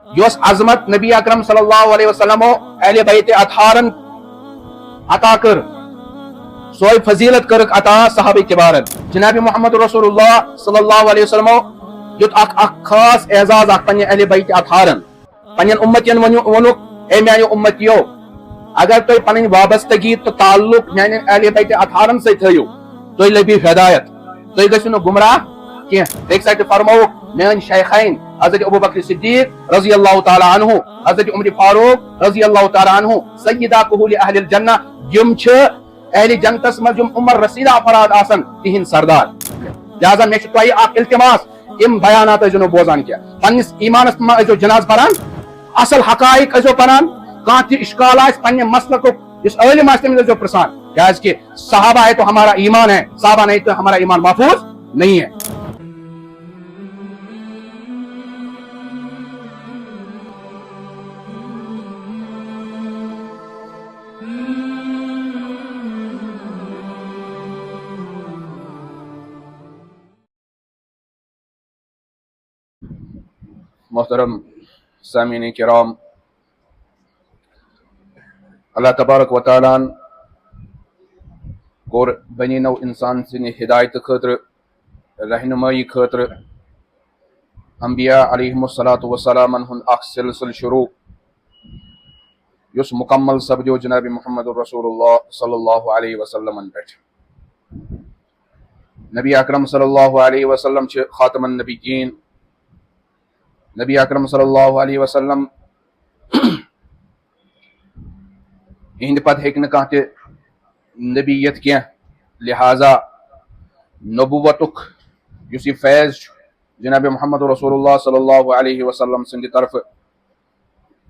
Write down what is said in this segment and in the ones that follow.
یس عظمت نبی اکرم صلی اللہ علیہ وسلم اہل بیت اطہارن عطا کر سوئی فضیلت کرک عطا صحابہ کبارن جناب محمد رسول اللہ صلی اللہ علیہ وسلم یت اک خاص اعزاز اک پنہ اہل بیت اطہارن پنن امتین ونک اے میانہ امتیو اگر تھی پن وابستگی تو تعلق میان اہل بیت اطہارن سے تھیو تھی لبیو ہدایت تھی گژھو نہ گمراہ کی ایک سائٹ فرمو میان شیخین حضرت ابو بکر صدیق رضی اللہ تعالی عنہ حضرت عمر فاروق رضی اللہ تعالی عنہ سیدہ کہول اہل الجنہ یم چھ اہل جنتس مز یم عمر رسیدہ افراد آسن تہن سردار لہذا مے چھ تۄہہِ اکھ التماس یم بیانات ٲسۍزیو بوزان کینٛہہ پننس ایمانس منٛز ٲسۍزیو جناز پران اصل حقائق ٲسۍزیو پران کانٛہہ تہِ اشکال آسہِ پننہِ مسلکُک یُس عٲلم آسہِ تٔمِس ٲسۍزیو پرژھان کیازکہِ صحابہ ہے تو ہمارا ایمان ہے صحابہ نہیں تو ہمارا ایمان محفوظ نہیں ہے. محترم سامعین کرام، اللہ تبارک و تعالیٰ کور بنی نو انسان سن ہدایت خاطر رہنمائی خاطر انبیاء علیہم الصلاۃ والسلام ہند اخ سلسل شروع یس مکمل سپدیو جناب محمد رسول اللہ صلی اللہ علیہ وسلم پہ. نبی اکرم صلی اللہ علیہ وسلم چھ خاتم النبیین. نبی اکرم صلی اللہ علیہ وسلم اہند پتہ ہیکہ نہ کانٛہہ تہِ نبیت کینٛہہ لہذا نبوتک یس یہ فیض جناب محمد رسول اللہ صلی اللہ علیہ وسلم سند طرف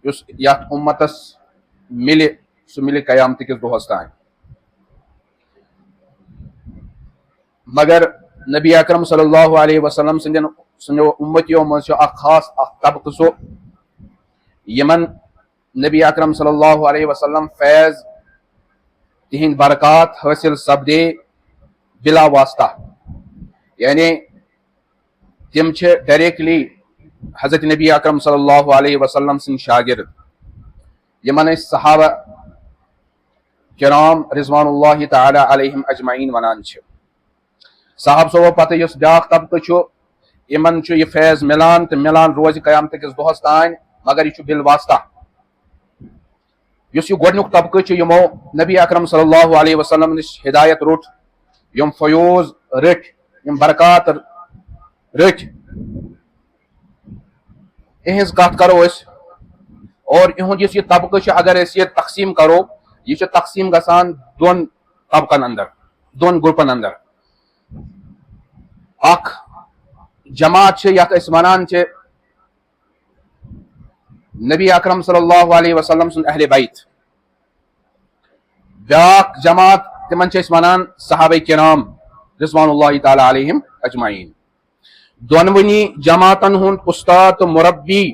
یس یتھ امتس ملہِ سہ ملہِ قیامت کس دۄہس تام. مگر نبی اکرم صلی اللہ علیہ وسلم سندو امتیو مز اخ خاص اخ طبقہ سو یمن نبی اکرم صلی اللہ علیہ وسلم فیض تہند برکات حاصل سپدے بلا واسطہ، یعنی تم چھ ڈائریکٹلی حضرت نبی اکرم صلی اللہ علیہ وسلم سن شاگرد یمن صحابہ کرام رضوان اللہ تعالی علیہم اجمعین ونان چھ. صاحب صوبہ پتہ یس بیاکھ طبقہ چھ یمن چھ یہ فیض ملان تو ملان روز قیامت کس دۄہس تان مگر یہ بال واسطہ. یس یہ گۄڈنیُک طبقہ چھ یمو نبی اکرم صلی اللہ علیہ وسلم نش ہدایت روٹ یم فیوز رٹ یم برکات رٹ اہز کت کرو اس اور اہد یہ طبقہ چھ اگر اس یہ تقسیم کرو یہ تقسیم گژھان دون طبقن اندر دون گروپن اندر. اخ جماعت چھ یتھ اس ونان چھ نبی اکرم صلی اللہ علیہ وسلم سن اہل بیت. بیاکھ جماعت تمن چھ اس ونان صحابہ کرام رضوان اللہ تعالی علیہم اجمعین. دونونی جماعتن ہند استاد تو مربی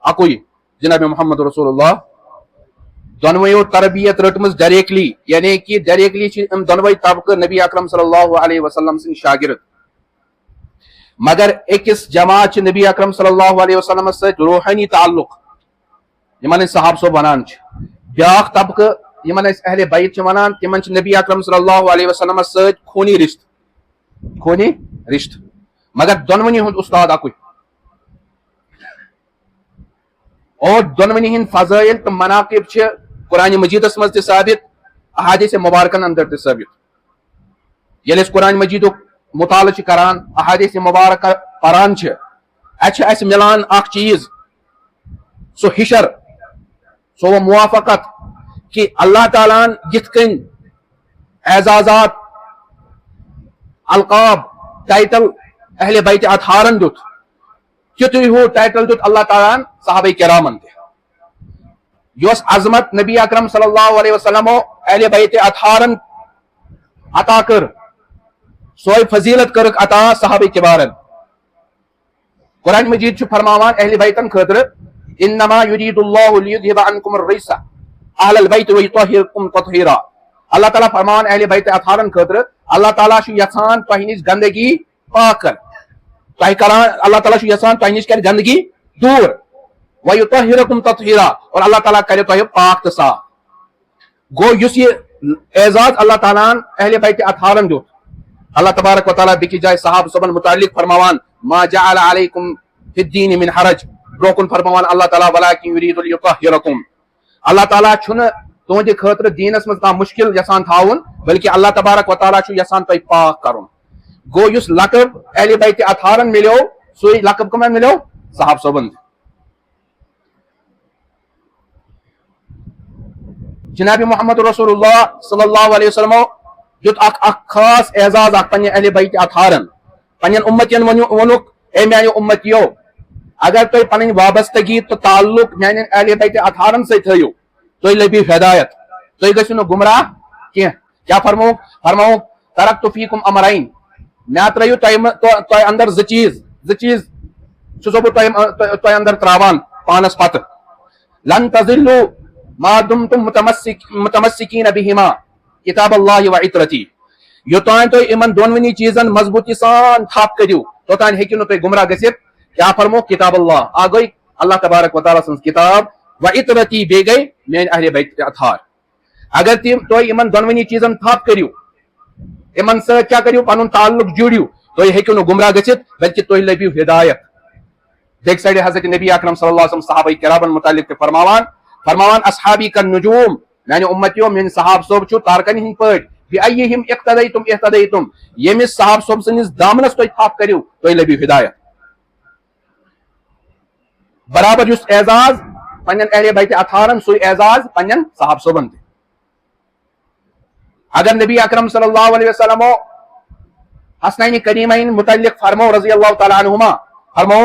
اکوئی جناب محمد رسول اللہ. دونویو تربیت رٹمز ڈائریکٹلی یعنی کہ ڈائریکٹلی چھ دونوی طبقہ نبی اکرم صلی اللہ علیہ وسلم سن شاگرد. مگر اکس جماعت نبی اکرم صلی اللہ علیہ وسلم ست روحانی تعلق یمن صحاب صوب ونان. بیاکھ طبقہ یمن اہل بیت ونان تمن نبی اکرم صلی اللہ علیہ وسلم ست خونی رشت مگر دونونی ہند استاد اکوئی اور دونونی ہند فضائل تو مناقب چھ قرآن مجیدس مز تہ ثابت احادیث مبارکن اندر تہ ثابت. یل قرآن مجید مطالعہ کران احادیث مبارکہ پران اتھ اس ملان اخ چیز سو ہشر سو موافقت کہ اللہ تعالیٰ یتھ کن اعزازات القاب ٹائٹل اہل بیت اطہارن دت تیتھے ہو ٹائٹل دت اللہ تعالیٰ صحابہ کرامن تہ. یس عظمت نبی اکرم صلی اللہ علیہ وسلم اہل بیت اطہارن عطا کر سوئی فضیلت کرک عطا صحابہ کبارن. قرآن مجید چھ فرماوان اہل بیتن خاطر انما یرید اللہ لیذہب عنکم الرجس اہل البیت ویطہرکم تطہیرا. اللہ تعالیٰ فرمان اہل بیت اطہارن خاطر اللہ تعالیٰ چھ یژھان تہ نش گندگی پاک کر تہ کران اللہ تعالیٰ چھ یژھان تہ نش کر گندگی دور وَيُطَهِّرَكُمْ تَطْهِيرًا اور اللہ تعالیٰ کرے تو پاک تو صاف. گو یس یہ اعزاز اللہ تعالیٰ اہل بیت اطہارن دیت. اللہ تبارک و تعالیٰ بیکی جائے صحابہ صبن متعلق فرماوان ما جعل علیکم فی الدین من حرج بروکن فرماوان اللہ تعالیٰ ولیکن یرید لیطہرکم. اللہ تعالیٰ چھن تہندِ خاطر دینس مز کانٛہہ مشکل یژھان تھاون بلکہ اللہ تبارک و تعالیٰ چھُ یژھان تۄہہِ پاک کرُن. گو یس لقب اہل بیت اطہارن ملیو سُے لقب کمن ملیو صحابہ صبن. جناب محمد رسول اللہ صلی اللہ علیہ وسلم دیت اخ خاص اعزاز اخ پنہ اہل بیت اطہارن. پنن امتین ونک اے میانہ امتیو اگر تُہۍ پنن وابستگی تو تعلق میانن اہل بیت اطہارن سۭتۍ تھٲیِو تُہۍ لٔبِو ہدایت تُہۍ گٔژھِو نہٕ گمراہ کینٛہہ. کیا فرمووُکھ ترکت فیکم امرین مےٚ ترٲیِو تۄہہِ اندر زٕ چیٖز چھُسو بہٕ تۄہہِ اندر تراوان پانس پتہٕ. لن تضلوا ما دمتم متمسکین بہما کتاب اللہ و عطرتی. یوتان تُہۍ یِمن دۄنوٕنی چیٖزن مضبوٗطی سان تھپ کٔرِو توٚتانۍ ہیٚکِو نہٕ تُہۍ گمراہ گٔژھِتھ. کیا فرمووُکھ کتاب اللہ آ گٔے اللہ تبارک و تعالیٰ سٕنٛز کتاب و عطرتی بیٚیہِ گٔے میٲنۍ اہل بیت اطہار. اگر تُہۍ یِمن دۄنوٕنی چیٖزن تھپ کٔرِو یِمن سۭتۍ کیٛاہ کٔرِو پنُن تعلق جوٗڑِو تُہۍ ہیٚکِو نہٕ گمراہ گٔژھِتھ بلکہ تُہۍ لٔبِو ہدایت. بیٚکہِ سایڈٕ حضرت نبی اکرم صلی اللہ علیہ وسلم صحابہ کرامن متعلق تہِ فرماوان اصحابی کالنجوم میانہِ امتیو میٲنۍ صحابہ صٲب چھُ تارکن ہٕنٛدۍ پٲٹھۍ بِأَیِّہِم اقتدیتم اہتدیتم ییٚمِس صحابہ صٲب سٕنٛدِس دامنس تُہۍ تھپھ کٔرِو تُہۍ لٔبِو ہدایت. برابر یُس اعزاز پنن اہل بیت اطہارن سُے اعزاز پنن صحابہ صٲبن تہِ. اگر نبی اکرم صلی اللہ علیہ وسلم حسنین کریمین متعلق فرمو رضی اللہ تعالیٰ عنہما فرمو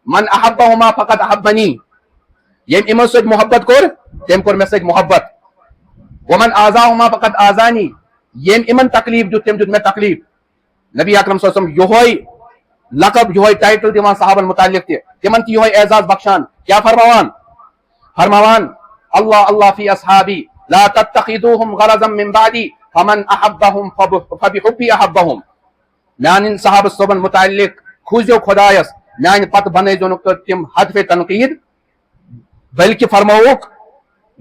من احبہما فقد احبنی یم یمو سۭتۍ محبت کوٚر تٔمۍ کوٚر مےٚ سۭتۍ محبت. ومن آزاہما فقد آزانی یم یمن تکلیف دیُت تٔمۍ دیُت مےٚ تکلیف. نبی اکرم صلی اللہ علیہ وسلم یہوے لقب یہوے ٹائٹل دِوان صحابن متعلق تہِ تِمن تہِ یہوے اعزاز بخشان. کیا فرماوان اللہ اللہ فی اصحابی لا تتخذوهم غرضا من بعدی فمن احبهم فبحبی احبهم. میانن صحابہ صبن متعلق کھوٗزیو خدایس میانہِ پتہٕ بنٲیزیو نہٕ تِم حدفِ تنقید بلکہ فرمووُکھ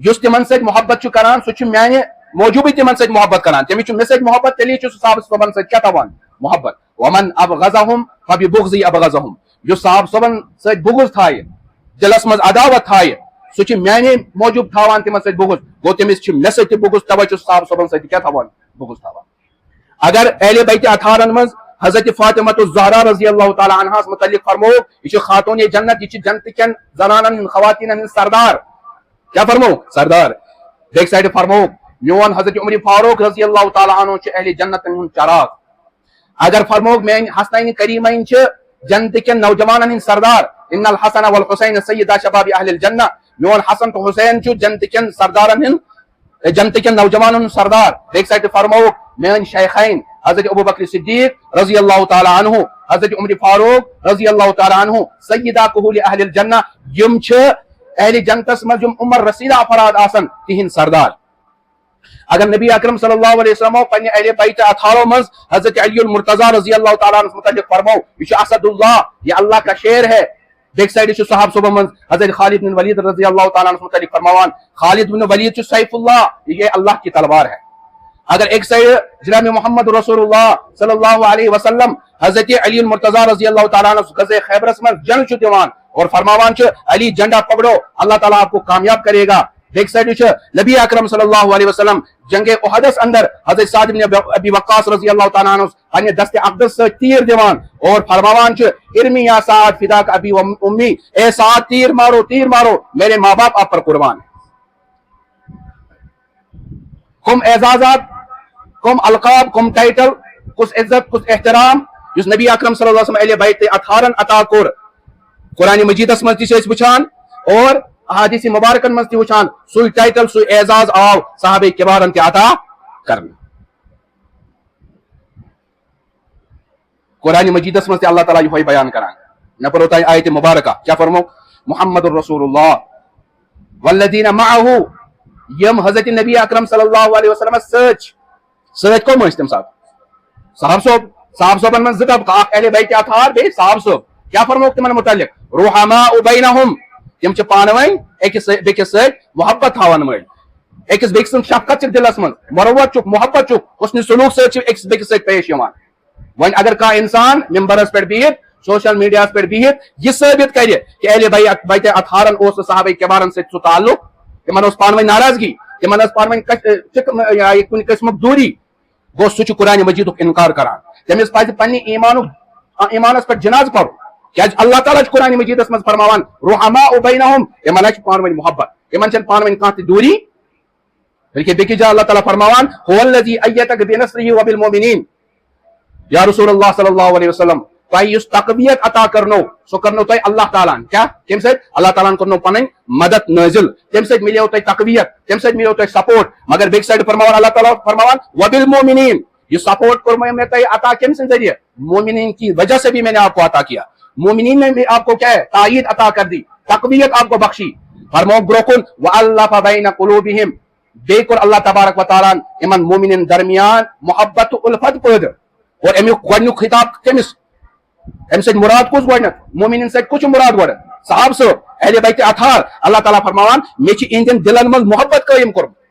یُس تِمن سۭتۍ محبت چھُ کران سُہ چھُ میانہِ موجوٗبٕے تِمن سۭتۍ محبت کران. تٔمِس چھُ مےٚ سۭتۍ محبت تیٚلی چھُ سُہ صحابہ صبن سۭتۍ کیٛاہ تھاوان محبت. ومن ابغضهم فببغضی ابغضهم یُس صحابہ صبن سۭتۍ بغض تھایہِ دلس منٛز عداوت تھایہِ سُہ چھُ میانے موجوٗب تھاوان تِمن سۭتۍ بغض. گوٚو تٔمِس چھُ مےٚ سۭتۍ تہِ بغض توے چھُ صحابہ صبن سۭتۍ کیٛاہ تھاوان بغض تھاوان. اگر اہل بیت اطہارن منٛز حضرت فاطمۃ الزہرا رضی اللہ تعالیٰ عنہاس متعلق فرمووُکھ یہ چھِ خاتون جنت یہ چھِ جنت کٮ۪ن زنانن ہٕنٛدۍ خواتیٖنن ہٕنٛدۍ سردار. کیا فرمووُکھ سردار. بیٚکہِ سایڈٕ فرمووُکھ میون حضرت عمر فاروق رضی اللہ تعالیٰ عنہ چھُ اہل جنتن ہُنٛد چراغ. اگر فرمووُکھ میٲنۍ حسنین کریمین چھِ جنت کٮ۪ن نوجوانن ہٕنٛدۍ سردار. ان الحسن والحسین سیدا شباب اہل الجنہ میون حسن تو حسین چھُ جنت کٮ۪ن سردارن ہٕنٛدۍ جنت کٮ۪ن نوجوانن ہُنٛد سردار. بیٚکہِ سایڈٕ فرمووُکھ میٲنۍ شیخین حضرت ابو بکر صدیق رضی اللہ تعالیٰ عنہ حضرت عمر فاروق رضی اللہ تعالیٰ عنہ سیدہ کہول اہل الجنہ یم چھِ اہل جنتس منٛز یم عمر رسیدہ افراد آسن تہنٛدۍ سردار. اگر نبی اکرم صلی اللہ علیہ وسلم پنہ اہل بیت اطہارو منٛز حضرت علی المرتضیٰ رضی اللہ تعالیٰ عنہ متعلق فرمو یہ چھُ اسد اللہ یہ اللہ کا شیر ہے. بیک سائڈ چھُ صحابہ صبح منٛز حضرت خالد بن ولید رضی اللہ تعالیٰ عنہ متعلق فرماوان خالد بن ولید چھُ سیف اللہ یہ اللہ کی تلوار ہے. اگر ایک سائڈ جناب محمد رسول اللہ صلی اللہ علیہ وسلم حضرت علی المرتضیٰ رضی اللہ تعالیٰ عنہ غزوہ خیبرس منٛز جنگ چھُ دِوان اور فرماوان چھُ علی جھنڈا پکڑو اللہ تعالیٰ آپ کو کامیاب کرے گا. بیک سائڈ چھُ نبی اکرم صلی اللہ علیہ وسلم جنگ احدس اندر حضرت سعد بن ابی وقاص رضی اللہ تعالیٰ عنہ پنہ دست اقدس سۭتۍ تیر دِوان اور فرماوان چھُ ارمی یا سعد فداک ابی و امی اے سعد تیر مارو میرے ماں باپ آپ پر قربان. کم اعزازات کم القاب کم ٹائٹل کس عزت کس احترام یُس نبی اکرم صلی اللہ علیہ وسلم اہل بیت اطہارن عطا کوٚر قرآن مجیدس منٛز تہِ چھِ أسۍ وٕچھان اور احادیث مبارکن منٛز تہِ وٕچھان سُے ٹائٹل سُے اعزاز آو صحابہ کبارن تہِ عطا کرنہٕ. قرآن مجیدس منٛز تہِ اللہ تعالیٰ یہوے بیان کران. مےٚ پرو تۄہہِ آیتِ مبارکہ کیا فرمو محمد رسول اللہ والذین معہ یم حضرت نبی اکرم صلی اللہ علیہ وسلم سۭتۍ کم ٲسۍ تمہِ ساتہٕ صحابہ صٲبن منٛز زٕ طبقہٕ اکھ اہل بیت اطہار بیٚیہِ صحابہ صٲب. کیا فرمووُکھ تِمن متعلق رحماء بینہم تم پانوین أکس بیکس سۭتۍ محبت تھاون وٲلۍ أکس بیکس سٕنٛز شفقت چھِ دلس منٛز مروت چھُکھ محبت چھُکھ حسنِ سلوٗک سۭتۍ چھِ أکس بیکس سۭتۍ پیش یِوان وۄنۍ اگر کانٛہہ انسان ممبرس پٮ۪ٹھ بِہِتھ سوشل میڈیاہس پٮ۪ٹھ بِہِتھ یہِ ثٲبت کرِ کہ اہلِ بیتِ اطہارن اوس نہٕ صحابہ کبارن سۭتۍ سُہ تعلق تمن اوس پانہٕ ؤنۍ ناراضگی تمن ٲس پانہٕ ؤنۍ کُنہِ قٕسمُک دوٗری گوٚو سُہ چھُ قرآنِ مجیدُک انکار کران تٔمِس پزِ پننہِ ایمانس پٮ۪ٹھ جنازٕ پرُن کیازِ اللہ تعالیٰ چھُ قرآنِ مجیدس منٛز فرماوان رحماء بینہم یِمن چھِ پانہٕ ؤنۍ محبت یِمن چھنہٕ پانہٕ ؤنۍ کانٛہہ تہِ دوٗری بلکہ بیٚکِس جایہِ اللہ تعالیٰ فرماوان هو الذی ایدک بنصرہ وبالمؤمنین یا رسول اللہ صلی اللہ علیہ وسلم تۄہہِ یُس تقویت عطا کرنو سُہ کرنو تۄہہِ اللہ تعالیٰ ہن کیاہ کمہِ سۭتۍ اللہ تعالیٰ ہن کرنو پنٕنۍ مدد نٲزِل تمہِ سۭتۍ مِلیو تۄہہِ تقویت تمہِ سۭتۍ مِلیو تۄہہِ سپورٹ مگر بیٚکہِ سایڈٕ فرماوان اللہ تعالیٰ فرماوان وبالمؤمنین یہ سپورٹ کوٚرمو میں تۄہہِ عطا کمہِ سٕنٛدِ ذریعہ مومنین کی وجہ سے بھی میں نے آپ کو عطا کیا مومنین نے بھی آپ کو کیا ہے تائید عطا کر دی تقویت آپ کو بخشی فرمو برونٛہہ کُن وَأَلَّفَ بَيْنَ قُلُوبِهِمْ بیٚیہِ کوٚر اللہ تبارک و تعالیٰ یِمن مومنین درمیان محبت تہٕ اُلفت پٲدٕ اور امیُک گۄڈنیُک خطاب کٔمِس امہِ سۭتۍ مراد کُس گۄڈنیتھ مومنین سۭتۍ کُس چھُ مراد گۄڈٕ صحابہٕ صٲب اہلِ بیتِ اطہار اللہ تعالیٰ فرماوان مےٚ چھِ یِہنٛدٮ۪ن دلن منٛز محبت قٲیِم کوٚرمُت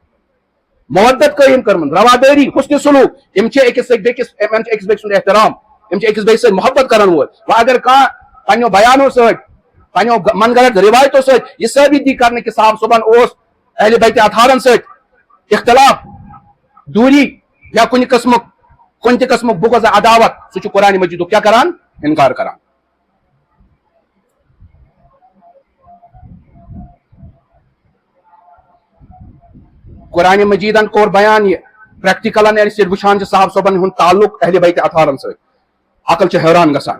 محبت قٲیِم کٔرمٕژ روادٲری حسنِ سلوٗک یِم چھِ أکِس سۭتۍ بیٚکِس یِمن چھُ أکِس بیٚکہِ سُنٛد احترام یِم چھِ أکِس بیٚکہِ سۭتۍ محبت کرن وول وۄنۍ اگر کانٛہہ پننیو بیانو سۭتۍ پننیو من گھڑت روایتو سۭتۍ یہِ ثٲبت دی کرنہٕ کہِ صاحب صبحن اوس اہلِ بیتِ اطہارن سۭتۍ اختلاف دوٗری یا کُنہِ تہِ قٕسمُک بغض عداوت سُہ چھُ قرآنِ مجیدُک کیاہ کران انکار کران قرآنِ مجیدن کوٚر بیان یہِ پریکٹیکلن أسۍ ییٚلہِ وٕچھان چھِ صاحب صٲبن ہُنٛد تعلق اہلِ بیتِ اطہارن سۭتۍ عقل چھِ حٲران گژھان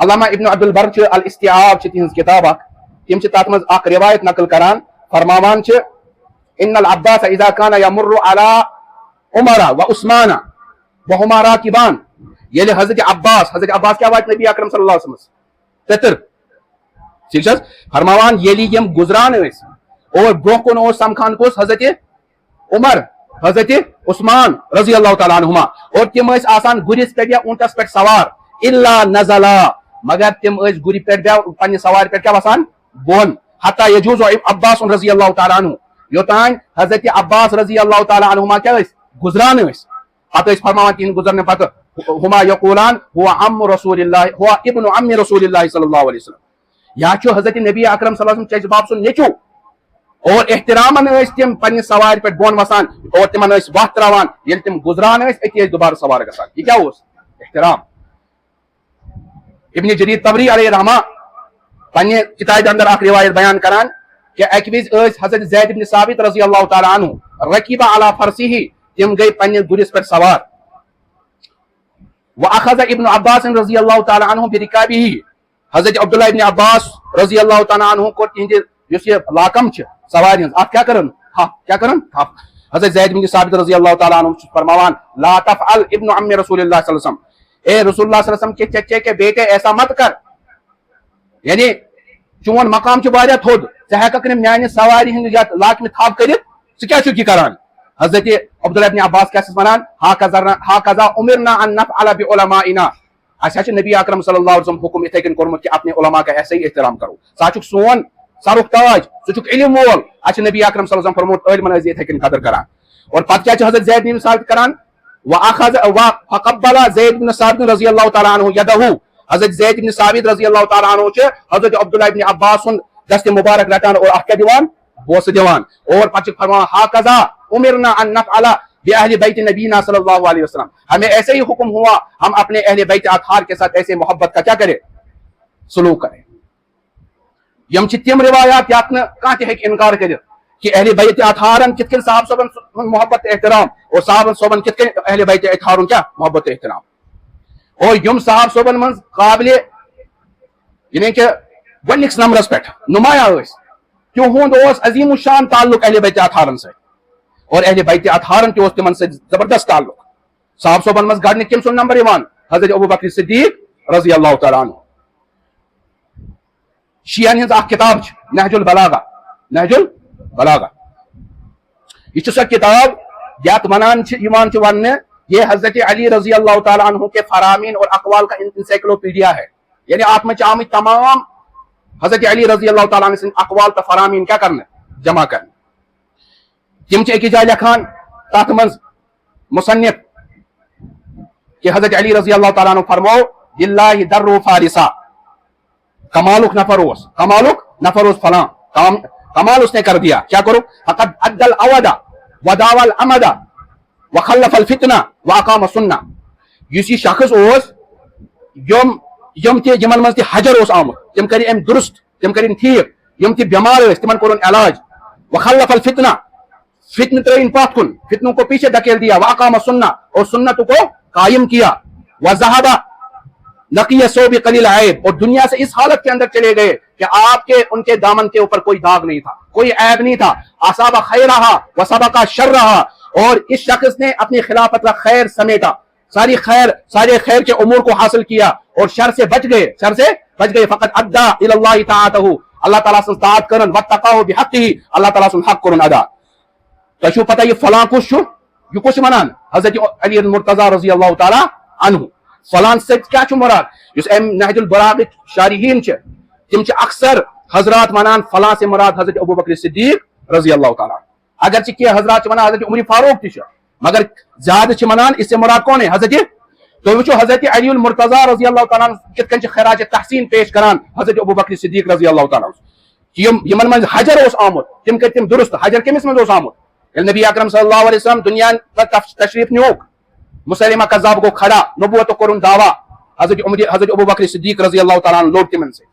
علامہ ابن عبد البر چھِ الاستیعاب چھِ تِہنٛز کِتاب اکھ تِم چھِ تتھ منٛز اکھ روایت نقل کران فرماوان چھِ ان العباس اذا كان يمر على عمر وعثمان وهما راكبان ییٚلہِ حضرت عباس کیاہ واتہِ نبی اکرم صلی اللہ علیہ وسلم پِتٕر ٹھیک چھِ فرماوان ییٚلہِ یِم گُزران ٲسۍ اور برونٛہہ کُن اوس سمکھان کُس حضرت عمر حضرت عثمان رضی اللہ تعالیٰ عنہما اور تِم ٲسۍ آسان گُرِس پٮ۪ٹھ یا اونٹس پٮ۪ٹھ سوار الا نزلا مگر تِم ٲسۍ گُرِ پٮ۪ٹھ پننہِ سوارِ پٮ۪ٹھ کیاہ وسان بۄن حتیٰ یجوز عباس رضی اللہ تعالیٰ عنہ یوٚتانۍ حضرت عباس رضی اللہ تعالیٰ عنہما کیاہ ٲسۍ گُزران ٲسۍ پتہٕ ٲسۍ فرماوان تِہنٛدِ گُزرنہٕ پتہٕ ہما یقولان هو عم رسول اللہ هو ابن عم رسول اللہ صلی اللہ علیہ وسلم یا چھُ حضرت نبی اکرم صلی اللہ علیہ وسلم چچہِ باب سُنٛد نیٚچوٗ اور احترامن ٲسۍ تِم پننہِ سوارِ پٮ۪ٹھ بۄن وسان اور تِمن ٲسۍ وتھ تراوان ییٚلہِ تِم گُزران ٲسۍ أتی ٲسۍ دُبارٕ سوار گژھان یہِ کیاہ اوس احترام ابن جریر طبری علیہ رحمہ پننہِ کتابہِ اندر اکھ روایت بیان کران کہ اکہِ وِزِ ٲسۍ حضرت زید ابن ثابت رضی اللہ تعالیٰ عنہ رقیبہ علی فرسہ تِم گٔے پننِس گُرِس پٮ۪ٹھ سوار واخذ ابن عباس رضی اللہ تعالیٰ عنہ برکابہ حضرت عبداللہ ابن عباس رضی اللہ تعالیٰ عنہ کوٚر تِہنٛدِ یُس یہِ لاکم چھِ سوارِ ہٕنٛز اتھ کیاہ کرن تھپھ حضرت زید بن ثابت رضی اللہ تعالیٰ عنہ چھُ فرماوان لا تفعل ابن عم رسول اللہ صلی اللہ علیہ وسلم اے رسول اللہ صلی اللہ علیہ وسلم کے چچے کے بیٹے ایسا مت کر یعنی چون مقام چھُ واریاہ تھوٚد ژٕ ہٮ۪ککھ نہٕ میانہِ سوارِ ہٕنٛدِ یتھ لاکمہِ تھپھ کٔرِتھ ژٕ کیاہ چھُکھ یہِ کران حضرت عبداللہ ابن عباس کیاہ چھِس ونان ہاکذا امرنا ان نفعل بعلمائنا اسہِ حظ چھُ نبی اکرم صلی اللہ علیہ وسلم حکم یِتھے کٔنۍ کوٚرمُت کہ اپنے علما کا ایسے ہی احترام کرو ژٕ چھُکھ سون سرُک تاج ژٕ چھُکھ علم وول اسہِ چھُ نبی اکرم صلی اللہ علیہ وسلم فرموت عٲلمن ٲسۍ یِتھے کٔنۍ قدر کران اور پتہٕ کیاہ چھُ حضرت زید بن ثابت کران فقبل زید بن ثابت رضی اللہ تعالیٰ عنہ یدہ حضرت زید بن ثابت رضی اللہ تعالیٰ عنہ چھِ حضرت عبداللہ ابن عباس سُنٛد دستِ مبارک رٹان اور اکھ کیاہ دِوان بوسہٕ دِوان اور پتہٕ چھِ فرماوان ہاکذا امرنا ان نفعل باہل بیت نبینا صلی اللہ علیہ وسلم ہمیں ایسے ہی حکم ہوا ہم اپنے اہل بیت اطہار کے ساتھ ایسے محبت کا کیا کرے سلوک کرے یم چھِ تِم روایات یتھ نہٕ کانٛہہ تہِ ہیٚکہِ انکار کٔرِتھ کہ اہل بیت اطہارن کِتھ کٔنۍ صاحب صٲبن ہُنٛد محبت تہٕ احترام اور صاحب صٲبن کِتھ کٔنۍ اہل بیت اطہارُن کیاہ محبت تہٕ احترام اور یم صاحب صٲبن منٛز قابلِ یعنی کہ گۄڈنِکِس نمبرس پٮ۪ٹھ نمایاں ٲسۍ تِہُنٛد اوس عظیٖم الشان تعلق اہل بیت اطہارن سۭتۍ اور اہل بیت اطہارن تہِ اوس تِمن سۭتۍ زبردست تعلق صاحب صٲبن منٛز گۄڈنیُک کٔمۍ سُنٛد نمبر یِوان حضرت ابوبکر صدیق رضی اللہ تعالیٰ عنہ شیعن ہٕنٛز اکھ کِتاب چھِ نہج البلاغہ یہ چھِ سۄ کِتاب یتھ ونان چھِ یِوان چھِ وننہٕ یہ حضرت علی رضی اللہ تعالیٰ عنہ کے فرامین اور اقوال کا انسائکلوپیڈیا ہے یعنی اتھ منٛز چھِ آمٕتۍ تمام حضرت علی رضی اللہ تعالیٰ عنہ سن اقوال تو فرامین کیا کرنا جمع کرنا تم ایک جائے لکھان تات منز مصنف کہ حضرت علی رضی اللہ تعالیٰ عنہ فرمو للہ در فارسا کمالک نفر اس فلاں کمال اس نے کر دیا کیا کرو فقد ادى الاود وداوى الامد وخلف الفتنہ واقام السنہ یس یہ شخص اوس یم تی یمن مز تی حجر اوس آمت تم کر ام درست تم کر ٹھیک یم تی بیمار ٲسۍ تمن کورن علاج وخلف الفتنہ فتنہ ترین پات کن فتنوں کو پیچھے دھکیل دیا واقام السنہ اور سنت کو قائم کیا وذهب لقی ثوب قلیل عیب اور دنیا سے اس حالت کے اندر چلے گئے کہ آپ کے ان کے دامن کے اوپر کوئی داغ نہیں تھا کوئی عیب نہیں تھا اصاب خیرہا وسبق شرہا اور اس شخص نے اپنی خلافت کا خیر سمیٹا سارے خیر کے امور کو حاصل کیا اور شر سے بچ گئے فقط ادا الی اللہ طاعتہ اللہ تعالیٰ سے طاعت کرن واتقاہ بحقہ اللہ تعالیٰ سے حق کرن ادا تو شو پتہ یہ فلاں کچھ شو یہ کچھ منان حضرت علی المرتضی رضی اللہ تعالیٰ عنہ فلان سے کیا چھو مراد اس ام نہج البلاغہ شارحین چھ تم چھ اکثر حضرات منان فلان سے مراد حضرت ابو بکر صدیق رضی اللہ تعالیٰ اگرچہ کہ حضرات چھ منان حضرت عمر فاروق تھی مگر زیادہ چھ منان اس سے مراد کون ہے حضرت علی المرتضی رضی اللہ تعالیٰ کت کن چھ خراج تحسین پیش کران حضرت ابو بکر صدیق رضی اللہ تعالیٰ یمن من حجر اوس آمت تم کر تم درست حجر کمس من اوس آمت نبی اکرم صلی اللہ علیہ وسلم دنیا تشریف نیوک مسلمہ کذاب کو کھڑا نبوت کو کرن دعویٰ حضرت ابو بکر صدیق رضی اللہ تعالیٰ عنہ لوٹ تمن سے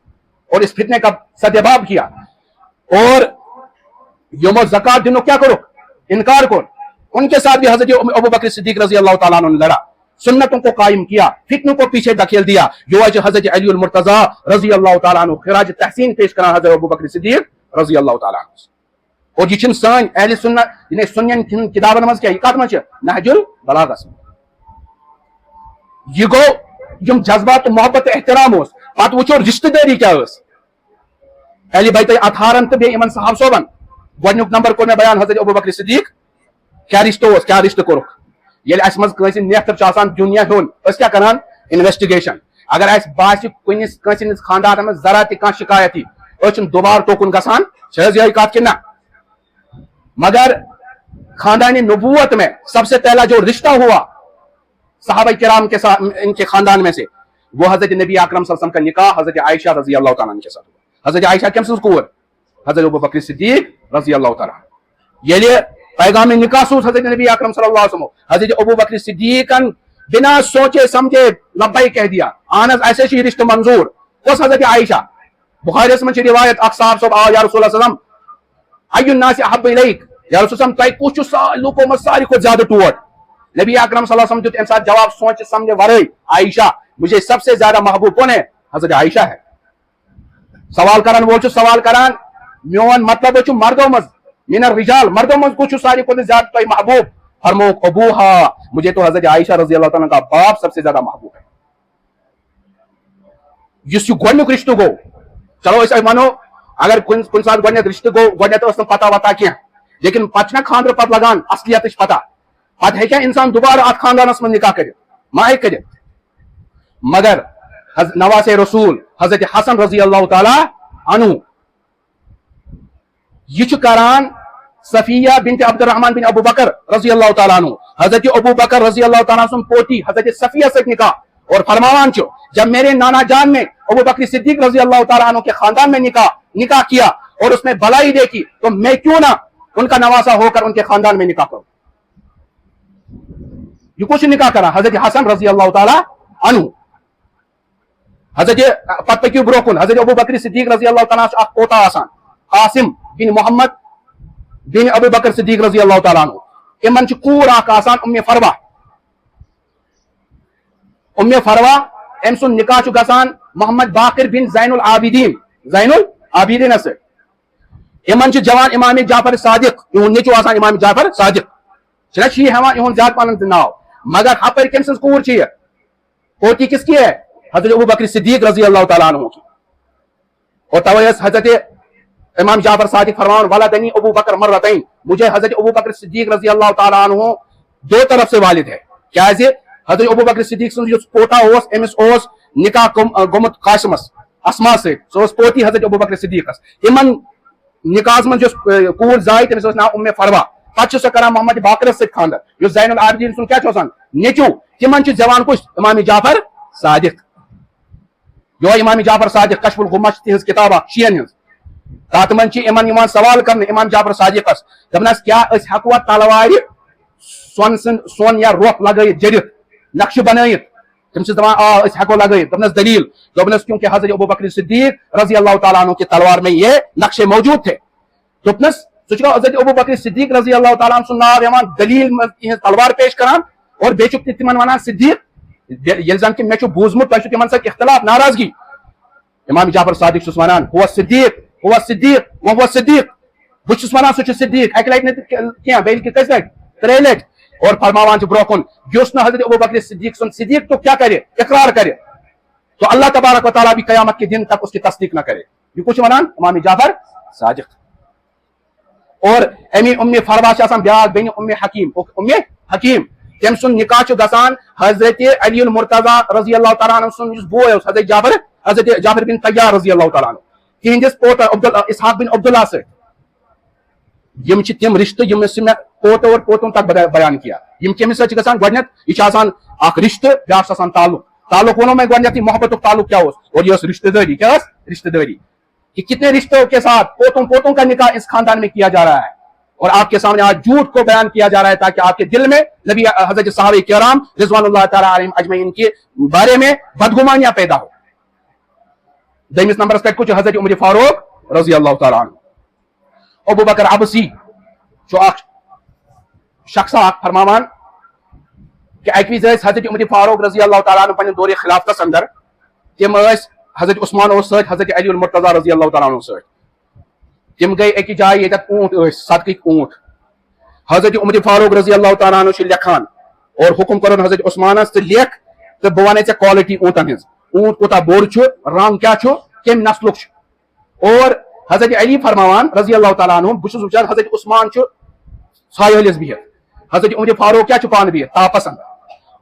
اور اس فتنے کا سدباب کیا اور یوم زکات دنوں کیا کرو انکار کرو ان کے ساتھ بھی حضرت ابو بکر صدیق رضی اللہ تعالیٰ عنہ نے لڑا سنتوں کو قائم کیا فتنوں کو پیچھے دھکیل دیا جو حضرت علی المرتضی رضی اللہ تعالیٰ عنہ خراج تحسین پیش کرنا حضرت ابو بکر صدیق رضی اللہ تعالیٰ عنہ اور یہ چھن سان اہل سنت انہیں سنین کتابن مز کیا یہ کات مز نہج البلاغہ یہ گو یم جذبات محبت احترام اس پات وچو رشتہ داری کیا اس اہل بیت اطہارن تو بے امن صحاب صوبن گۄڈنیُک نمبر کو میں بیان حضرت ابو بکر صدیق کیا رشتہ کورک یل اس مز کٲنٛسہِ نیتر چھ آسان دنیا ہیون اس کیا کران انویسٹیگیشن اگر اس باس کٲنٛسہِ ہٕنٛدِس خاندانس مز ذرا تہِ کانٛہہ شکایت یی أسۍ چھِنہٕ دوبارٕ توکُن گژھان چھِ حظ یہے کتھ کِنہٕ نہ مگر خاندان نبوت میں سب سے پہلا جو رشتہ ہوا صحابہ کرام کے ساتھ ان کے خاندان میں سے وہ حضرت نبی اکرم صلی اللہ علیہ وسلم کا نکاح حضرت عائشہ رضی اللہ تعالیٰ عنہ کے ساتھ ہوا حضرت عائشہ کم سے کور حضرت ابو بکر صدیق رضی اللہ تعالیٰ یہ لیے پیغام نکاح سوز حضرت نبی اکرم صلی اللہ علیہ وسلم حضرت ابو بکر صدیق بنا سوچے سمجھے لبائی کہہ دیا آنز ایسے ہی رشتہ منظور اس حضرت عائشہ بخاری میں روایت اقصاب صاحب آ یا رسول اللہ صلی اللہ علیہ وسلم ای الناس احب الیک یا رسول اللہ تائی کچھ لوگوں میں ساری کو زیادہ ٹوٹ نبی اکرم صلی اللہ علیہ وسلم جو انسان جواب سوچ سمجھے ورے عائشہ مجھے سب سے زیادہ محبوب کون ہے حضرت عائشہ ہے سوال کران وہ سوال کران میون مطلب وہ مردوں مز من الرجال مردوں مز کچھ ساری کو زیادہ تو محبوب فرمو ابوہا مجھے تو حضرت عائشہ رضی اللہ تعالیٰ کا باپ سب سے زیادہ محبوب ہے جس گۄڈنیُک رشتہ گو چلو اس مانو اگر کن سات گۄڈنیتھ رشتہ گو گۄڈنیتھ ٲس نہٕ پتہ وتہ کینٛہہ لیکن پتہٕ چھُنہ خاندر پتہٕ لگان اصلیتٕچ پتہ پتہٕ ہیٚکیٛاہ انسان دوبارٕ اتھ خاندانس منٛز نکاح کٔرِتھ ما ہیٚکہِ کٔرِتھ مگر نواز رسول حضرت حسن رضی اللہ تعالیٰ عنہ یہ چھُ کران صفیہ بنت عبد الرحمن بن ابو بکر رضی اللہ تعالیٰ عنہ حضرت ابو بکر رضی اللہ تعالیٰ عنہ پوتی حضرت صفیہ سے نکاح اور فرماوان چھو جب میرے نانا جان نے ابو بکر صدیق رضی اللہ تعالیٰ عنہ کے خاندان میں نکاح کیا اور اس میں بھلائی دیکھی تو میں کیوں نہ ان کا نواسا ہو کر ان کے خاندان میں نکاح کروں یہ کچھ نکاح کرا حضرت حسن رضی اللہ تعالیٰ عنہ حضرت پتپکیو بروکن حضرت ابو بکر صدیق رضی اللہ تعالیٰ عنہ پوتا آسان قاسم بن محمد بن ابو بکر صدیق رضی اللہ تعالیٰ عنہ امن چھ کور اکھ آسان ام فروا ام سن نکاح چھ گژھان محمد باقر بن زین العابدین سے امن چھ جوان امام جعفر صادق یہن نیچو آسان امام جعفر صادق چھنا چھ ہیوان یہن زیادہ پنن ناو مگر ہپر کم سن کور چھ پوتی کس کی ہے حضرت ابو بکر صدیق رضی اللہ تعالیٰ عنہ کی اور تویس حضرت امام جعفر صادق فرمان ولدنی ابو بکر مرتین مجھے حضرت ابو بکر صدیق رضی اللہ تعالیٰ عنہ دو طرف سے والد ہے کیا حضرت ابو بکر صدیق سن پوتا اوس امس اوس نکاح گمت قاسمس اسما سے سو پوتی حضرت ابوبکر صدیقس امن نکاح من کور زائے تمس ناو ام فروا پتہ سو کران محمد باقرس ست خاندر یس زین العابدین سن کیا آسان نیچو تمن زوان کس امام جعفر صادق یہ امام جعفر صادق کشف الغمہ تہذ کتاب شین ہز تات من امن سوال کرنے امام جعفر صادقس دپنس کیا ہکوا تلوار سون یا روپ لگائت جڑت نقش بنائت تم سے دپان ہکو لگائت دپنس دلیل دپنس کیونکہ حضرت ابوبکر صدیق رضی اللہ تعالیٰ عنہ کی تلوار میں یہ نقشے موجود تھے دپنس سہ حضرت ابوبکر صدیق رضی اللہ تعالیٰ عنہ سن ناو یوان دلیل تلوار پیش کران اور بیچ تمن ونان صدیق یل زن کہ مے بوزمت تہ تمن سۭتۍ اختلاف ناراضگی امام جعفر صادق چھس ونان ہوا صدیق ہوا صدیق وہ صدیق بہ چھس ونان سہ صدیق اکہ لٹہ نہ بلکہ کس لٹہ ترے لٹہ اور فرماوان برو کن یس نہ حضرت ابوبکر صدیق سن صدیق تو کیا کرے اقرار کرے تو اللہ تبارک و تعالیٰ بھی قیامت کے دن تک اس کی تصدیق نہ کرے یہ کچھ ونان امام جعفر صادق اور امی ام فروا بیاکھ بین ام حکیم تم سن نکاح گسان حضرت علی المرتضی رضی اللہ تعالیٰ عنہ سن بوے حضرت جابر بن طیار رضی اللہ تعالیٰ عنہ تہندس پوت اسحاق بن عبداللہ سے یم تم رشتہ یم میں پوتو اور پوتوں تک بیان کیا یم کمس سۭتۍ گژھان گۄڈنیٚتھ یہ اخ رشتہ بیاکھ تعلق ونو میں گۄڈنیٚتھ محبت تعلق کیا اور یہ رشتہ داری کیا رشتہ داری کہ کتنے رشتوں کے ساتھ پوتوں کا نکاح اس خاندان میں کیا جا رہا ہے اور آپ کے سامنے آج جھوٹ کو بیان کیا جا رہا ہے تاکہ آپ کے دل میں نبی حضرت صحابہ کرام رضوان اللہ تعالیٰ علیہم اجمعین کے بارے میں بدگمانیاں پیدا ہو دویمس نمبرس پہ کچھ حضرت عمر فاروق رضی اللہ تعالیٰ عنہ ابو بکر عبسی شخص فرماوان کہ اک وز حضرت عمر فاروق رضی اللہ تعالیٰ عنہ پنہ دور خلافتس اندر تم حضرت عثمان ست حضرت علی المرتضی رضی اللہ تعالیٰ عنہ ست تم گئی ایک جائے یت اونٹ صدقہ اونٹ حضرت عمر فاروق رضی اللہ تعالیٰ عنہ لکھان اور حکم کرن حضرت عثمانس لکھ تو بہ ون ے کوالٹی اونٹن ہز اونٹ کوتا بوڑ رنگ کیا کم نسلک اور حضرت علی فرماوان رضی اللہ تعالیٰ عنہ بس وچان حضرت عثمان سایلس بہت حضرت عمر فاروق کیا پان بہت تاپس اندر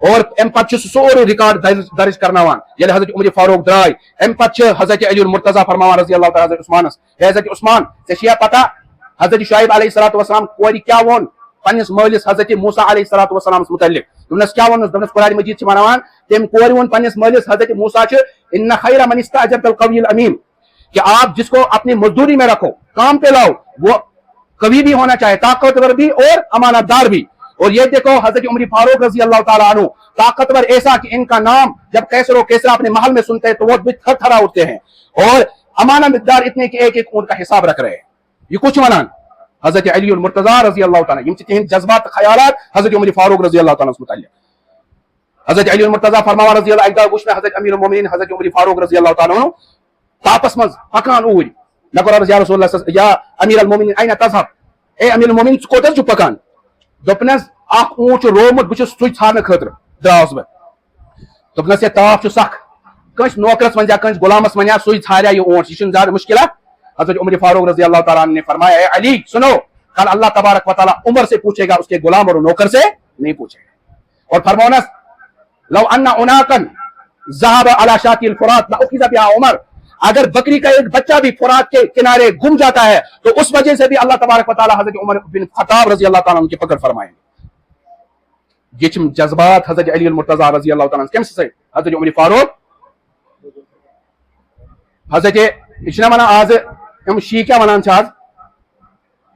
اور ام پتہ سورے ریکارڈ درج کرناوان یل حضرت عمر فاروق درائے ام پتہ حضرت علی المرتضی فرماوان رضی اللہ تعالیٰ حضرت عثمانس حضرت عثمان ژےٚ پتہ حضرت شعیب علیہ الصلوۃ والسلام کور کیا وون پنس مالس حضرت موسیٰ علیہ الصلوۃ والسلام متعلق دپنس کیا ونس دپنس قرآن مجید ونان تم کور وون پنس مالس حضرت موسیٰ ان خیر من استاجرت القوی الامین کہ آپ جس کو اپنی مزدوری میں رکھو کام پہ لاؤ وہ قوی بھی ہونا چاہے طاقتور بھی اور امانت دار بھی اور یہ دیکھو حضرت عمر فاروق رضی اللہ تعالیٰ عنہ طاقتور ایسا کہ ان کا نام جب کیسر و کیسرا اپنے محل میں سنتے ہیں تو وہ تھر تھرا اٹھتے ہیں اور امانت دار اتنے کہ ایک اونٹ کا حساب رکھ رہے ہیں یہ کچھ ونان حضرت علی المرتضی رضی اللہ تعالیٰ یم تہند جذبات خیالات حضرت عمر فاروق رضی اللہ تعالیٰ متعلق حضرت علی المرتضی فرماوا رضی اللہ عنہ وچ میں حضرت امیر المومنین حضرت عمر فاروق رضی اللہ تعالیٰ عنہ تاپس مز پکان اوری مے کور یا رسول اللہ یا امیر المومنین این تذهب اے امیر المومنین کوتر چھ پکان دپنس اخ اونٹ رومت بچ سوئی ژھانہ خاطر دراس بہ دپنس یہ تاپ چھ سخ کنس نوکرس ونجا کنس غلامس ونیا سوئی ژھاریا یہ اونٹ یہ زیادہ مشکل ہے حضرت عمر فاروق رضی اللہ تعالیٰ عنہ نے فرمایا اے علی سنو کل اللہ تبارک و تعالیٰ عمر سے پوچھے گا اس کے غلام اور نوکر سے نہیں پوچھے گا اور فرمانا لو ان اناقا ذهب على شاة الفرات لاخذ بها عمر اگر بکری کا ایک بچہ بھی فرات کے کنارے گم جاتا ہے تو اس وجہ سے بھی اللہ تبارک و تعالیٰ حضرت عمر بن خطاب رضی اللہ تعالیٰ عنہ کی پکڑ فرمائیں گے یہ جذبات حضرت علی المرتضی رضی اللہ تعالیٰ عنہ کم سے حضرت عمر فاروق حضرت اشنا منا آج ہم شیعہ کیا منان آج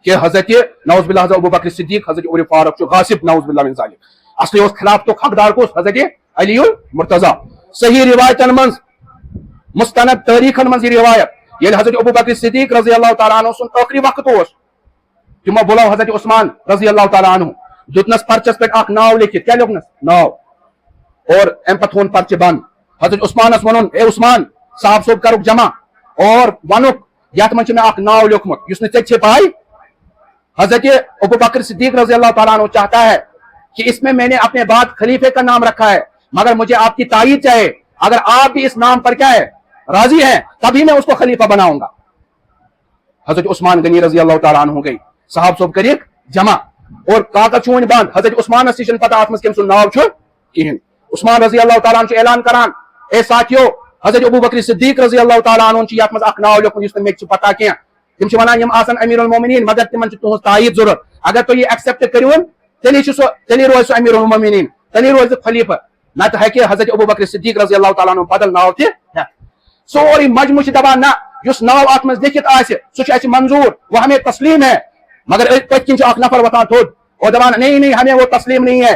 کہ حضرت نعوذ باللہ حضرت ابوبکر صدیق حضرت عمر فاروق غاصب نعوذ باللہ من ذالک اصلی اس خلاف تو حقدار کو حضرت علی المرتضی صحیح روایتن من مستند تاریخن من روایت یہ حضرت ابوبکر صدیق رضی اللہ تعالیٰ عنہ سن آخری وقت تمو بلاو حضرت عثمان رضی اللہ تعالیٰ عنہ دتنس پرچس پہ اخ ناو لکھت کیا لکھنس ناو اور ام پتہ ہون پرچہ بند حضرت عثمانس ونن اے عثمان صاحب صوب کرک جمع اور ونک یت من میں اخ ناو لکھمت اس نے ژے پائی حضرت ابوبکر صدیق رضی اللہ تعالیٰ عنہ چاہتا ہے کہ اس میں نے اپنے بعد خلیفے کا نام رکھا ہے مگر مجھے آپ کی تائید چاہے اگر آپ بھی اس نام پر کیا ہے راضی ہیں تبھی میں اس کو خلیفہ بناؤں گا حضرت عثمان غنی رضی اللہ تعالیٰ عنہ گئی صاحب صوب کریک جمع اور کاغذ چون بند حضرت عثمان سن پتہ ات مز کم سن ناو کہین عثمان رضی اللہ تعالیٰ عنہ اعلان کران اے ساتھیو حضرت ابو بکر صدیق رضی اللہ تعالیٰ عنہ یتھ مز اخ ناو لیکھمت مے پتہ کینٛہہ تم چھ ونان یم آسن امیر المومنین مگر تمن چھ تہنٛز تائید ضرورت اگر تُہۍ یہ ایکسپٹ کٔرِوُن تیٚلے روزِ سُہ امیر المومنین تیٚلے روزِ خلیفہ نتہٕ ہیٚکہِ حضرت ابو بکر صدیق رضی اللہ تعالیٰ عنہ بدل ناو تہِ ہیٚتھ سورُے مجموع چھُ دپان نہ یُس ناو اتھ منٛز لیکھِتھ آسہِ سُہ چھُ اَسہِ منظور وہ ہمیں تسلیم ہے مگر پٔتۍ کِنۍ چھُ اکھ نفر وۄتھان تھوٚد اور دپان نہیں نہیں ہمیں وہ تسلیم نہیں ہے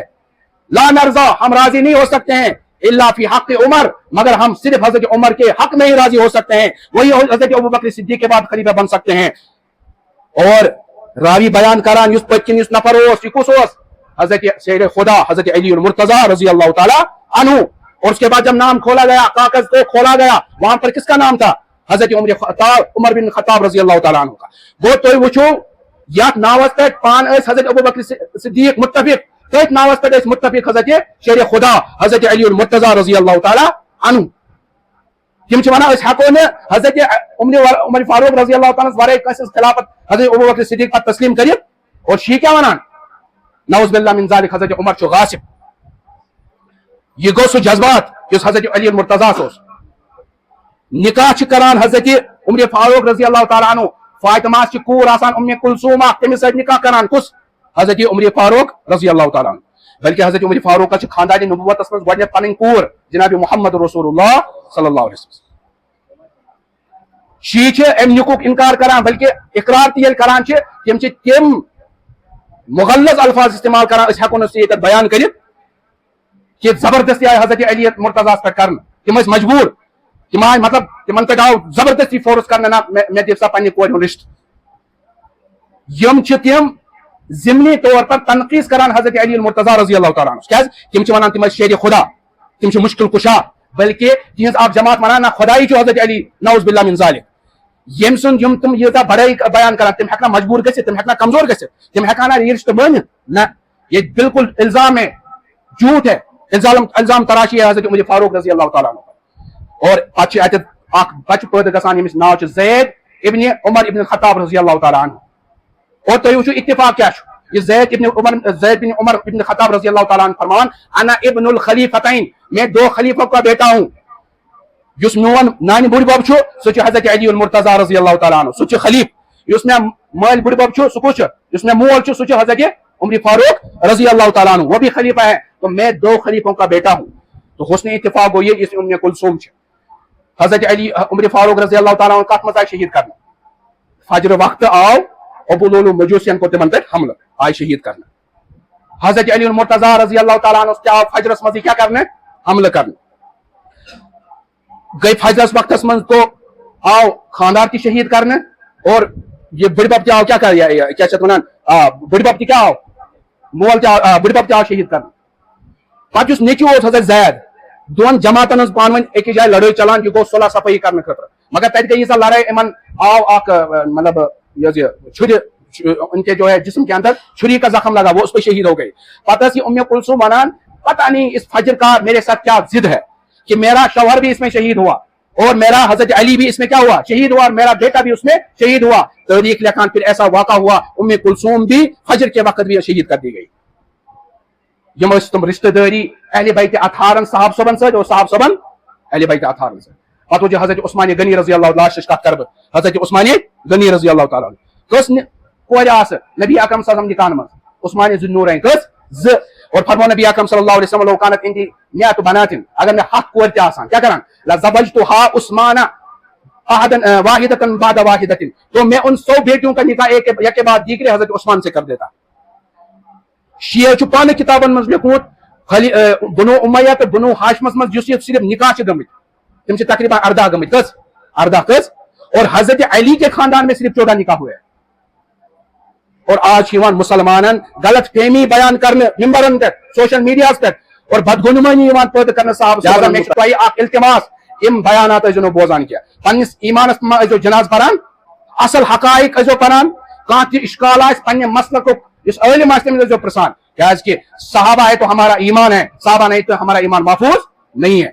لا نرضا ہم راضی نہیں ہو سکتے ہیں الا فی حق عمر مگر ہم صرف حضرت عمر کے حق میں ہی راضی ہو سکتے ہیں وہی حضرت ابو بکر صدیق کے بعد خلیفہ بن سکتے ہیں اور راوی بیان کران یس پتکن یس نفر اوس یہ کس اوس حضرت شیر خدا حضرت علی المرتضی رضی اللہ تعالی عنہ اور اس کے بعد جب نام کھولا گیا کاغذ کو کھولا گیا وہاں پر کس کا نام تھا حضرت عمر بن خطاب رضی اللہ تعالی عنہ کا گو تُہۍ وٕچھو یتھ ناوس پہ پان حضرت ابو بکر صدیق متفق تٔتھۍ ناوس پہ متفق حضرت شیر خدا حضرت علی المرتضی رضی اللہ تعالی عنہ تم چھ ونان ہیکو نہ حضرت عمر فاروق رضی اللہ تعالیٰ ورائے کس خلافت حضرت ابو بکر صدیق پتہ تسلیم کرت اور شی کیا ونان نعوذ باللہ من ذالک حضرت عمر چھ غاصب یہ گو سو جذبات یس حضرت علی المرتضی اوس نکاح چھ کران حضرت عمر فاروق رضی اللہ تعالیٰ عنہ فاطمہ چھ کور آسان ام کلثوم تمس سۭتۍ نکاح کران کس حضرت عمر فاروق رضی اللہ تعالیٰ عنہ بلکہ حضرت عمر فاروق کا خاندان نبوت من گۄڈنیٚتھ پنٕنۍ کور جناب محمد رسول اللہ صلی اللہ علیہ وسلم شی چھ ام نکوک انکار کران بلکہ اقرار تیل کران چھ تم چھ تم مغلظ الفاظ استعمال کران اس ہیکو نہ بیان کرت کہ زبردستی آئی حضرت علی مرتضی پہ کرن تم ٲسۍ مجبور تم آئی مطلب تمن پہ آو زبردستی فورس کرنا نہ مے دِ سا پننہِ کورِ ہُنٛد رشتہٕ یم چھ تم ضمنی طور پر تنقیص کران حضرت علی المرتضی رضی اللہ تعالیٰ عنہ کیاز تم چھ ونان تم ٲسۍ شیر خدا تم چھ مشکل کشا بلکہ تہذ اکھ جماعت ونان نہ خدائی چھ حضرت علی نعوذ باللہ من ذالک یم سن یم تم یہ بڑائی بیان کران تم ہیکنا مجبور گژھِتھ تم ہیکنا کمزور گژھِتھ تم ہیکان نہ یہ رشتہ مٲنِتھ نہ یہ بالکل الزام ہے جھوٹ ہے الزام تراشی ہے حضرت عمر فاروق رضی اللہ تعالیٰ عنہ اور پتہ اتھ اکھ بچہ پٲدٕ گژھان ییٚمِس ناو چھُ زید ابن عمر ابن خطاب رضی اللہ تعالیٰ عنہ اور تُہۍ وٕچھِو اتفاق کیا چھُ یہ زید بن عمر ابن خطاب رضی اللہ تعالیٰ عنہ فرمان انا ابن الخلیفتین میں دو خلیفوں کا بیٹا ہوں یس میون نانی بڑ بب سہ حضرت علی المرتضی رضی اللہ تعالیٰ عنہ سہ خلیف یس میں مال بڑ بب سہ کس یس میں مول سہ حضرت عمر فاروق رضی اللہ تعالیٰ عنہ وہ بھی خلیفہ ہے تو میں دو خلیفوں کا بیٹا ہوں تو حسن اتفاق گو یہ ام کلثوم حضرت علی عمر فاروق رضی اللہ تعالیٰ عنہ کت مز آئی شہید کرنا فجر وقت آو ابو لولو مجوسین کو تمن پہ حملہ آئی شہید کرنا حضرت علی المرتضی رضی اللہ تعالیٰ عنہ کیا فجرس مز کیا کرنا حملہ کرنا گئی فجرس وقت من تو آو خاندار کی شہید کرنا اور یہ بڑ بب آو کیا کیا بڑ بب کیا آو مول بڑ بب آو شہید کرنا پتہ اس نیچو حضرت زید دون جماعتن ہز پان ون ایک جائے لڑائی چلان یہ گو صلح صفائی کرنے خاطر مگر تک گئی یہ لڑائی ان آو اک مطلب چھری ان کے جو ہے جسم کے اندر چھری کا زخم لگا وہ اس پہ شہید ہو گئی پتہ یہ ام کلثوم ونان پتہ نہیں اس فجر کا میرے ساتھ کیا ضد ہے کہ میرا شوہر بھی اس میں شہید ہوا اور میرا حضرت علی بھی اس میں کیا ہوا شہید ہوا اور میرا بیٹا بھی اس میں شہید ہوا تاریخ لکھان پھر ایسا واقع ہوا ام کلثوم بھی فجر کے وقت بھی شہید کر دی گئی یم تم رشتہ داری اہل بیت اطہارن صاحب صبن سے اور صاحب صبن اہل بیت اطہارن سے پتہ جو حضرت عثمان غنی رضی اللہ تعالیٰ کت کر حضرت عثمان غنی رضی اللہ تعالیٰ کس کور آس نبی اکرم صلی اللہ علیہ وسلم نکاح مز عثمان ذو النورین کس ز اور فرمو نبی اکرم صلی اللہ علیہ وسلم لو کانت عندی مئات بنات اگر میں حق کور تہ آسان کیا کران لزوجتها عثمان احدا واحدۃ بعد واحدۃ تو میں ان 100 بیٹیوں کا نکاح ایک کے بعد دیگر حضرت عثمان سے کر دیتا شیعہ چھ پانے کتابن مز لکھمت بنو امیہ تو بنو ہاشمس مز جس یہ صرف نکاح چھ گمت تم چھ تقریباً 18 گمت کس 18 کس اور حضرت علی کے خاندان میں صرف 14 نکاح ہوئے اور آج مسلمانن غلط فہمی بیان کرنے ممبرن پہ سوشل میڈیا پہ اور بدگنمانی پید کرنے صاحب التماس ام بیانات ازو بوزان کیا پنس ایمانس ازو جناز پران اصل حقائق ازو پران کان تہ اشکال آس پنہ مسئلہ کو اس عالم آس تمس ازو پرسان کیاز کہ صحابہ ہے تو ہمارا ایمان ہے صحابہ نہیں تو ہمارا ایمان محفوظ نہیں ہے